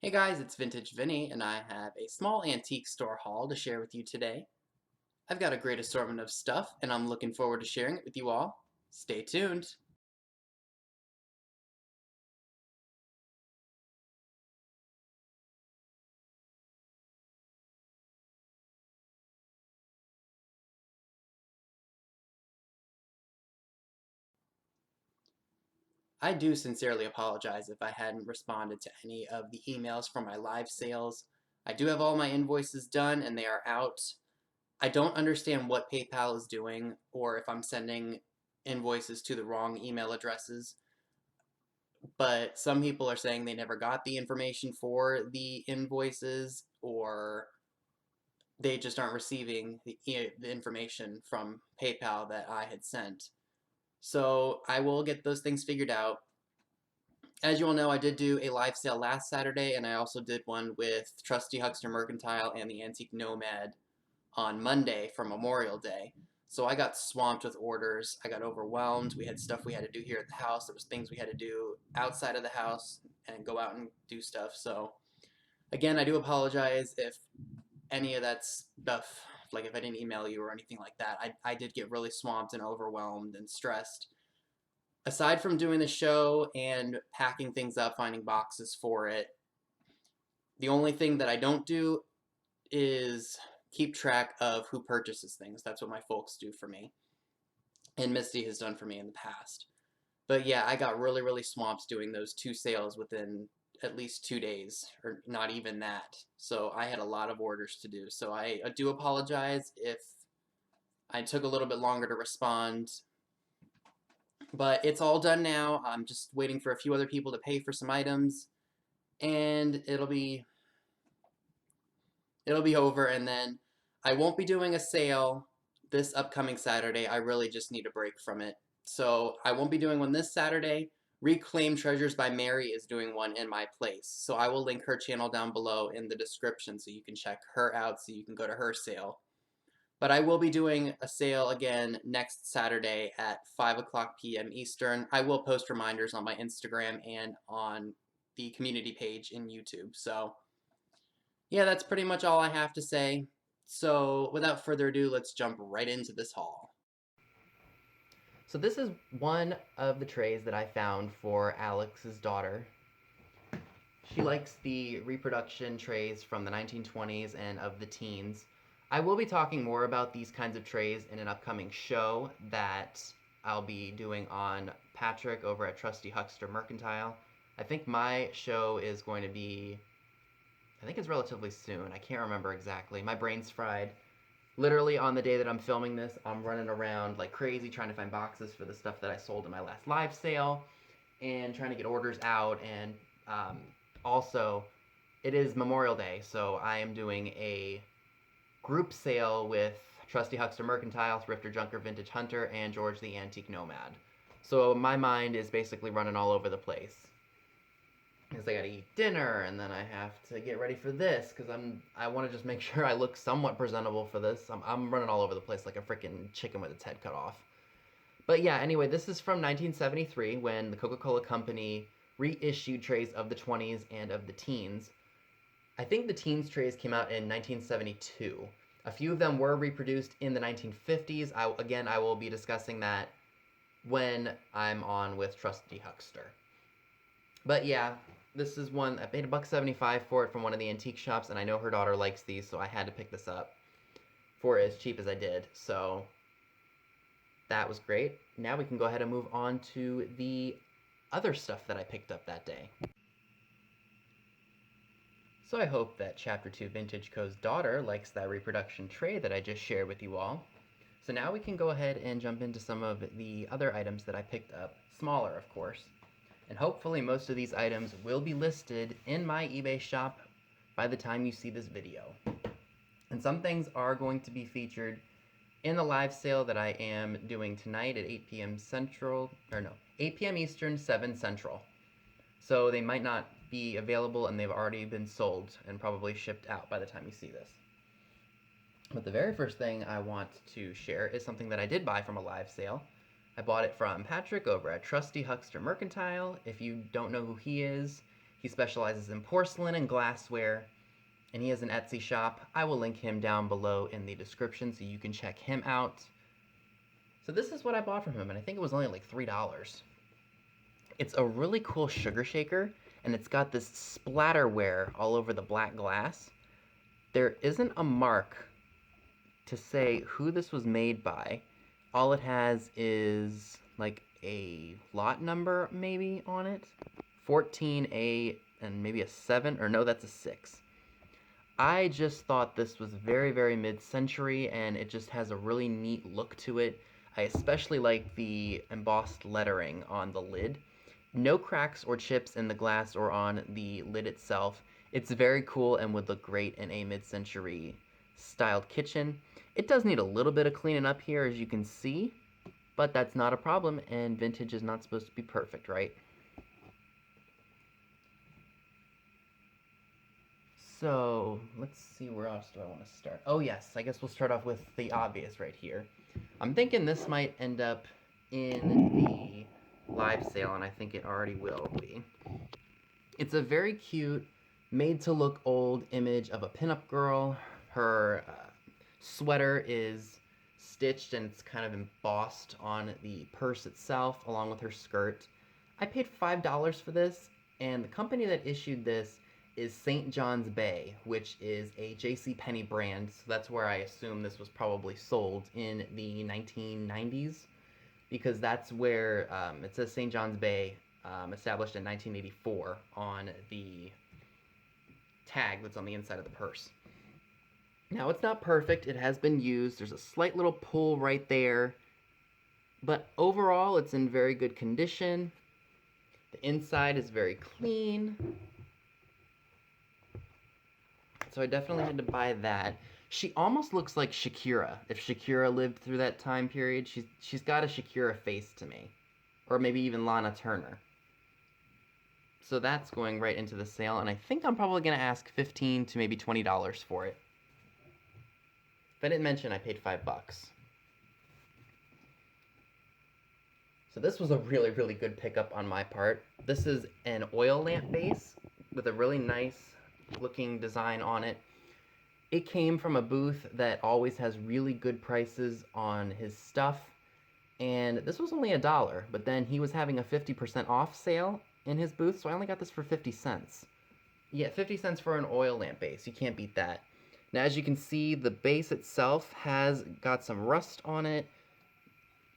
Hey guys, it's Vintage Vinny, and I have a small antique store haul to share with you today. I've got a great assortment of stuff, and I'm looking forward to sharing it with you all. Stay tuned! I do sincerely apologize if I hadn't responded to any of the emails from my live sales. I do have all my invoices done, and they are out. I don't understand what PayPal is doing, or if I'm sending invoices to the wrong email addresses. But some people are saying they never got the information for the invoices, or they just aren't receiving the information from PayPal that I had sent. So I will get those things figured out. As you all know, I did do a live sale last Saturday, and I also did one with Trusty, Huckster, Mercantile, and the Antique Nomad on Monday for Memorial Day. So I got swamped with orders. I got overwhelmed. We had stuff we had to do here at the house. There was things we had to do outside of the house and go out and do stuff. So again, I do apologize if any of that stuff, like if I didn't email you or anything like that. I did get really swamped and overwhelmed and stressed. Aside from doing the show and packing things up, finding boxes for it, the only thing that I don't do is keep track of who purchases things. That's what my folks do for me, and Misty has done for me in the past. But yeah, I got really, really swamped doing those two sales within at least 2 days, or not even that. So I had a lot of orders to do. So I do apologize if I took a little bit longer to respond. But it's all done now. I'm just waiting for a few other people to pay for some items, and it'll be over, and then I won't be doing a sale this upcoming Saturday. I really just need a break from it. So I won't be doing one this Saturday. Reclaim Treasures by Mary is doing one in my place. So I will link her channel down below in the description so you can check her out so you can go to her sale. But I will be doing a sale again next Saturday at 5 o'clock p.m. Eastern. I will post reminders on my Instagram and on the community page in YouTube. So yeah, that's pretty much all I have to say. So without further ado, let's jump right into this haul. So this is one of the trays that I found for Alex's daughter. She likes the reproduction trays from the 1920s and of the teens. I will be talking more about these kinds of trays in an upcoming show that I'll be doing on Patrick over at Trusty Huckster Mercantile. I think my show is going to be, I think it's relatively soon. I can't remember exactly. My brain's fried. Literally on the day that I'm filming this, I'm running around like crazy trying to find boxes for the stuff that I sold in my last live sale and trying to get orders out. And um, also, it is Memorial Day, so I am doing a group sale with Trusty Huckster Mercantile, Thrifter Junker Vintage Hunter, and George the Antique Nomad. So my mind is basically running all over the place because I gotta eat dinner and then I have to get ready for this because I want to just make sure I look somewhat presentable for this. I'm running all over the place like a freaking chicken with its head cut off. But yeah, anyway, this is from 1973 when the Coca-Cola Company reissued trays of the 20s and of the teens. I think the teens trays came out in 1972. A few of them were reproduced in the 1950s. I will be discussing that when I'm on with Trusty Huckster. But yeah, this is one I paid $1.75 for it from one of the antique shops, and I know her daughter likes these, so I had to pick this up for as cheap as I did. So that was great. Now we can go ahead and move on to the other stuff that I picked up that day. So I hope that Chapter 2 Vintage Co.'s daughter likes that reproduction tray that I just shared with you all. So now we can go ahead and jump into some of the other items that I picked up, smaller of course. And hopefully most of these items will be listed in my eBay shop by the time you see this video. And some things are going to be featured in the live sale that I am doing tonight at 8 p.m. Central, or no, 8 p.m. Eastern, 7 Central. So they might not be available and they've already been sold and probably shipped out by the time you see this. But the very first thing I want to share is something that I did buy from a live sale. I bought it from Patrick over at Trusty Huckster Mercantile. If you don't know who he is, He specializes in porcelain and glassware, and he has an Etsy shop. I will link him down below in the description so you can check him out. So this is what I bought from him, and I think it was only like $3. It's a really cool sugar shaker, and it's got this splatterware all over the black glass. There isn't a mark to say who this was made by. All it has is like a lot number maybe on it. 14A and maybe a 7, or no, that's a 6. I just thought this was very, very mid-century, and it just has a really neat look to it. I especially like the embossed lettering on the lid. No cracks or chips in the glass or on the lid itself. It's very cool and would look great in a mid-century styled kitchen. It does need a little bit of cleaning up here, as you can see, but that's not a problem, and vintage is not supposed to be perfect, right? So, let's see, where else do I want to start? Oh yes, I guess we'll start off with the obvious right here. I'm thinking this might end up in the live sale, and I think it already will be. It's a very cute, made-to-look old image of a pinup girl. Her sweater is stitched and it's kind of embossed on the purse itself, along with her skirt. I paid $5 for this, and the company that issued this is St. John's Bay, which is a JCPenney brand, so that's where I assume this was probably sold in the 1990s, because that's where it says St. John's Bay, established in 1984 on the tag that's on the inside of the purse. Now, it's not perfect. It has been used. There's a slight little pull right there, but overall, it's in very good condition. The inside is very clean. So I definitely had to buy that. She almost looks like Shakira. If Shakira lived through that time period, she's got a Shakira face to me. Or maybe even Lana Turner. So that's going right into the sale, and I think I'm probably going to ask $15 to maybe $20 for it. If I didn't mention, I paid $5. So this was a really, really good pickup on my part. This is an oil lamp base with a really nice looking design on it. It came from a booth that always has really good prices on his stuff, and this was only $1, but then he was having a 50% off sale in his booth, so I only got this for 50 cents. Yeah, 50 cents for an oil lamp base. You can't beat that. Now, as you can see, the base itself has got some rust on it,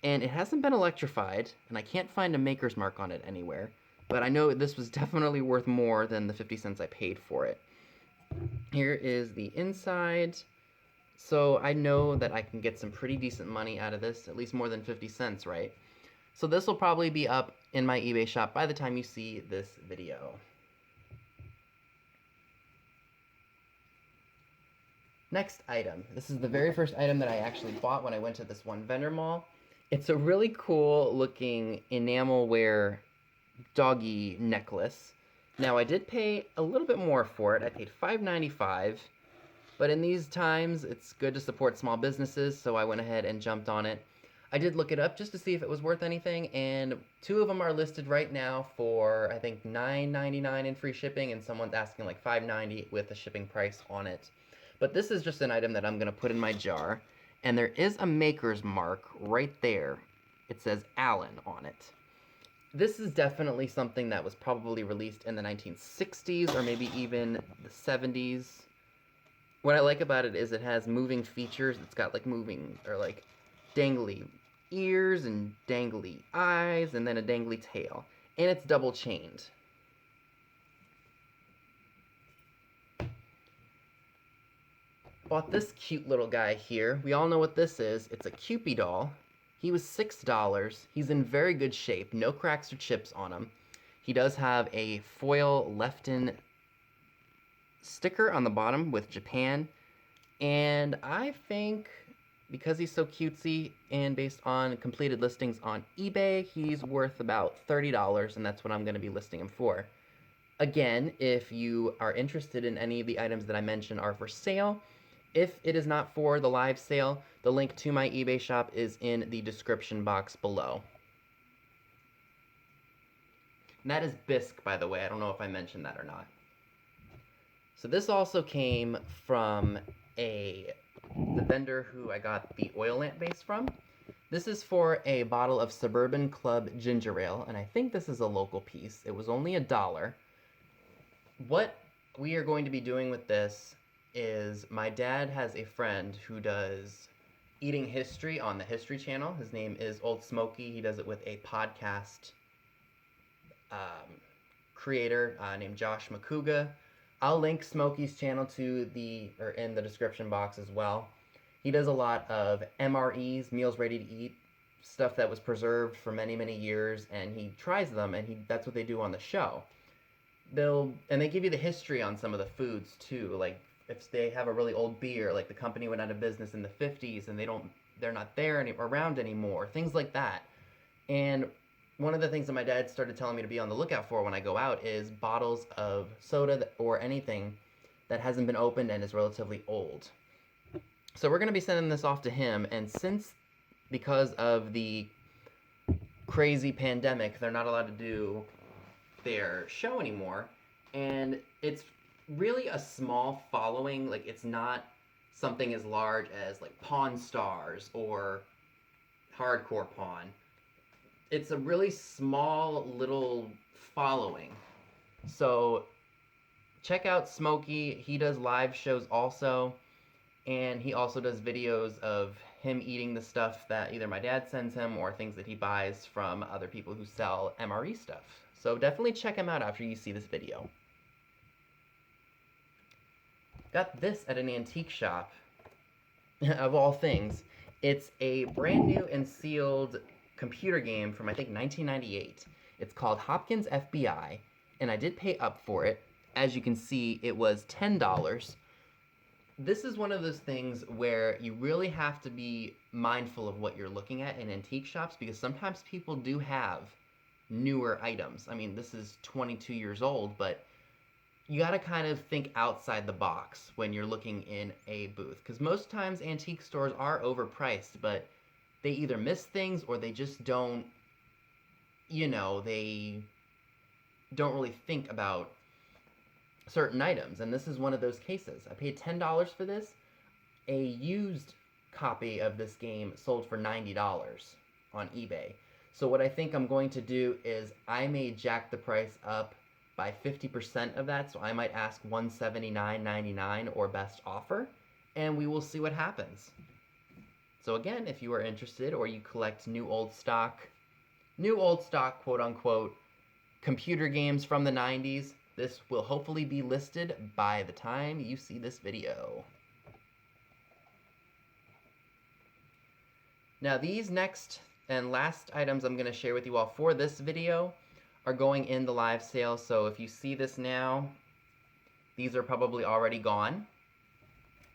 and it hasn't been electrified, and I can't find a maker's mark on it anywhere. But I know this was definitely worth more than the 50 cents I paid for it. Here is the inside. So I know that I can get some pretty decent money out of this, at least more than 50 cents, right? So this will probably be up in my eBay shop by the time you see this video. Next item. This is the very first item that I actually bought when I went to this one vendor mall. It's a really cool looking enamelware doggy necklace. Now, I did pay a little bit more for it. I paid $5.95, but in these times, it's good to support small businesses, so I went ahead and jumped on it. I did look it up just to see if it was worth anything, and 2 of them are listed right now for, I think, $9.99 in free shipping, and someone's asking like $5.90 with a shipping price on it. But this is just an item that I'm going to put in my jar, and there is a maker's mark right there. It says Allen on it. This is definitely something that was probably released in the 1960s or maybe even the 70s. What I like about it is it has moving features. It's got like moving or like dangly ears and dangly eyes and then a dangly tail. And it's double chained. Bought this cute little guy here. We all know what this is. It's a Cupid doll. He was $6. He's in very good shape. No cracks or chips on him. He does have a foil left-in sticker on the bottom with Japan. And I think because he's so cutesy and based on completed listings on eBay, he's worth about $30, and that's what I'm going to be listing him for. Again, if you are interested in any of the items that I mentioned are for sale, if it is not for the live sale, the link to my eBay shop is in the description box below. And that is bisque, by the way. I don't know if I mentioned that or not. So this also came from the vendor who I got the oil lamp base from. This is for a bottle of Suburban Club Ginger Ale, and I think this is a local piece. It was only $1. What we are going to be doing with this is my dad has a friend who does eating history on the History Channel. His name is Old Smokey. He does it with a podcast creator named Josh McCouga. I'll link Smokey's channel in the description box as well. He does a lot of MREs, meals ready to eat, stuff that was preserved for many, many years, and he tries them, and that's what they do on the show. They give you the history on some of the foods too, like if they have a really old beer, like the company went out of business in the 50s and they're not around anymore, things like that. And one of the things that my dad started telling me to be on the lookout for when I go out is bottles of soda or anything that hasn't been opened and is relatively old. So we're going to be sending this off to him, and because of the crazy pandemic, they're not allowed to do their show anymore, and it's really a small following. Like, it's not something as large as like Pawn Stars or Hardcore Pawn. It's a really small little following. So check out Smokey. He does live shows also, and he also does videos of him eating the stuff that either my dad sends him or things that he buys from other people who sell MRE stuff. So definitely check him out after you see this video. Got this at an antique shop, of all things. It's a brand new and sealed computer game from, I think, 1998. It's called Hopkins FBI, and I did pay up for it. As you can see, it was $10. This is one of those things where you really have to be mindful of what you're looking at in antique shops, because sometimes people do have newer items. I mean, this is 22 years old, but you got to kind of think outside the box when you're looking in a booth, because most times antique stores are overpriced, but they either miss things or they just don't, they don't really think about certain items, and this is one of those cases. I paid $10 for this. A used copy of this game sold for $90 on eBay. So what I think I'm going to do is I may jack the price up by 50% of that, so I might ask $179.99 or best offer, and we will see what happens. So again, if you are interested or you collect new old stock, quote unquote, computer games from the 90s, this will hopefully be listed by the time you see this video. Now these next and last items I'm going to share with you all for this video are going in the live sale, so if you see this now, these are probably already gone.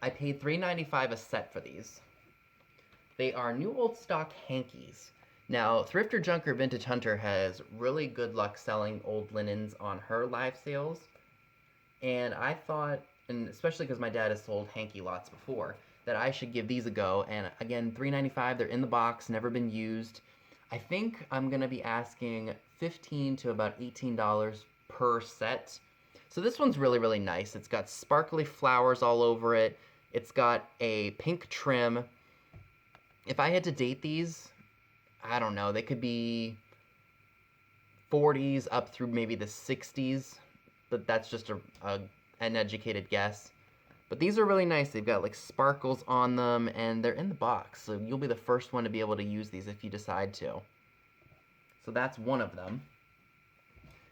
I paid $3.95 a set for these. They are new old stock hankies. Now, Thrifter Junker Vintage Hunter has really good luck selling old linens on her live sales, and I thought, and especially because my dad has sold hanky lots before, that I should give these a go. And again, $3.95, they're in the box, never been used. I think I'm going to be asking $15 to about $18 per set. So this one's really, really nice. It's got sparkly flowers all over it. It's got a pink trim. If I had to date these, I don't know, they could be 40s up through maybe the 60s, but that's just an educated guess. But these are really nice. They've got like sparkles on them, and they're in the box, so you'll be the first one to be able to use these if you decide to. So that's one of them.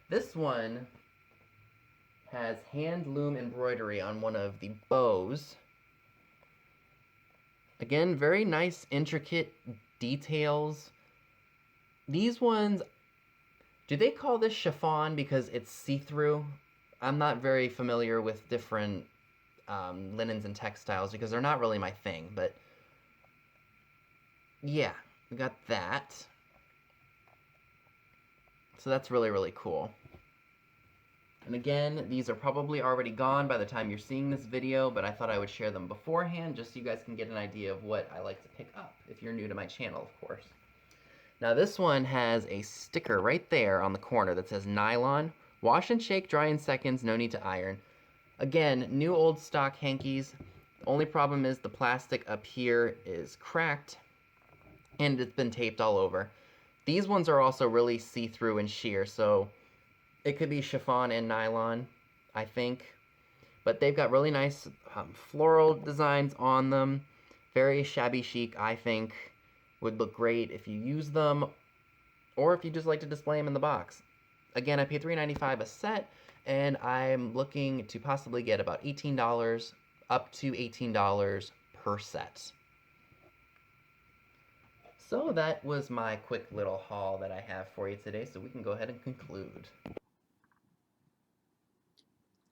This one has hand loom embroidery on one of the bows. Again, very nice, intricate details. These ones, do they call this chiffon because it's see-through? I'm not very familiar with different linens and textiles because they're not really my thing, but yeah, we got that. So that's really, really cool. And again, these are probably already gone by the time you're seeing this video, but I thought I would share them beforehand just so you guys can get an idea of what I like to pick up, if you're new to my channel, of course. Now this one has a sticker right there on the corner that says nylon. Wash and shake, dry in seconds, no need to iron. Again, new old stock hankies. The only problem is the plastic up here is cracked and it's been taped all over. These ones are also really see-through and sheer, so it could be chiffon and nylon, I think. But they've got really nice floral designs on them. Very shabby chic, I think. Would look great if you use them, or if you just like to display them in the box. Again, I paid $3.95 a set, and I'm looking to possibly get about $18, up to $18 per set. So that was my quick little haul that I have for you today, so we can go ahead and conclude.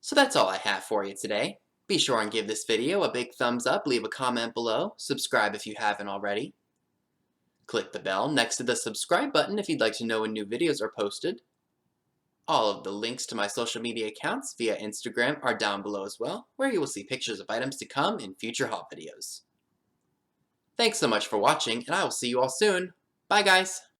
So that's all I have for you today. Be sure and give this video a big thumbs up, leave a comment below, subscribe if you haven't already. Click the bell next to the subscribe button if you'd like to know when new videos are posted. All of the links to my social media accounts via Instagram are down below as well, where you will see pictures of items to come in future haul videos. Thanks so much for watching, and I will see you all soon. Bye guys!